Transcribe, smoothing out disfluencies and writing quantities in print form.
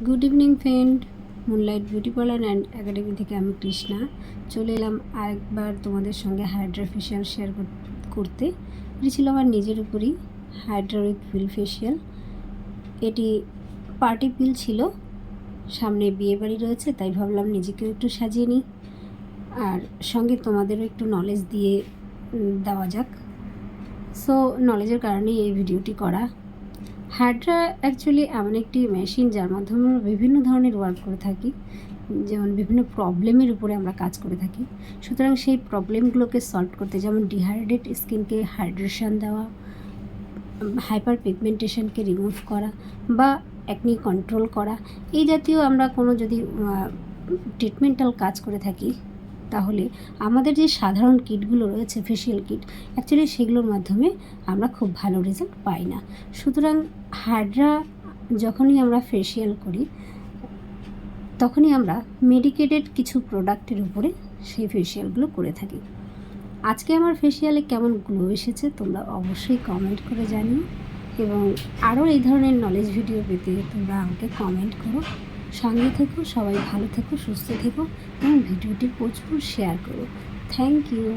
Good evening friend, moonlight beauty parlour and academy থেকে আমি কৃষ্ণা চলে এলাম আরেকবার তোমাদের সঙ্গে হাইড্রা ফেশিয়াল শেয়ার করতে। এটি ছিল আমার নিজের উপরই হাইড্রা উইথ পিল ফেশিয়াল। এটি পার্টি পিল ছিল, সামনে বিয়ে বাড়ি রয়েছে, তাই ভাবলাম নিজেকেও একটু সাজিয়ে নিই আর সঙ্গে তোমাদেরও একটু নলেজ দিয়ে দেওয়া যাক। সো নলেজের কারণেই এই ভিডিওটি করা। হাইড্রা অ্যাকচুয়ালি এমন একটি মেশিন যার মাধ্যমে আমরা বিভিন্ন ধরনের ওয়ার্ক করে থাকি, যেমন বিভিন্ন প্রবলেমের উপরে আমরা কাজ করে থাকি। সুতরাং সেই প্রবলেমগুলোকে সলভ করতে, যেমন ডিহাইড্রেট স্কিনকে হাইড্রেশন দেওয়া, হাইপার পিগমেন্টেশনকে রিমুভ করা বা অ্যাকনি কন্ট্রোল করা, এই জাতীয় আমরা কোনো যদি ট্রিটমেন্টাল কাজ করে থাকি, তাহলে আমাদের যে সাধারণ কিটগুলো রয়েছে, ফেশিয়াল কিট, অ্যাকচুয়ালি সেগুলোর মাধ্যমে আমরা খুব ভালো রেজাল্ট পাই না। সুতরাং হাইড্রা যখনই আমরা ফেশিয়াল করি, তখনই আমরা মেডিকেটেড কিছু প্রোডাক্টের উপরে সেই ফেশিয়ালগুলো করে থাকি। আজকে আমার ফেশিয়ালে কেমন গ্লো এসেছে তোমরা অবশ্যই কমেন্ট করে জানিও, এবং আরও এই ধরনের নলেজ ভিডিও পেতে তোমরা আমাকে কমেন্ট করো। সঙ্গে থেকো, সবাই ভালো থেকো, সুস্থ থেকো এবং ভিডিওটি প্রচুর শেয়ার করো। Thank you.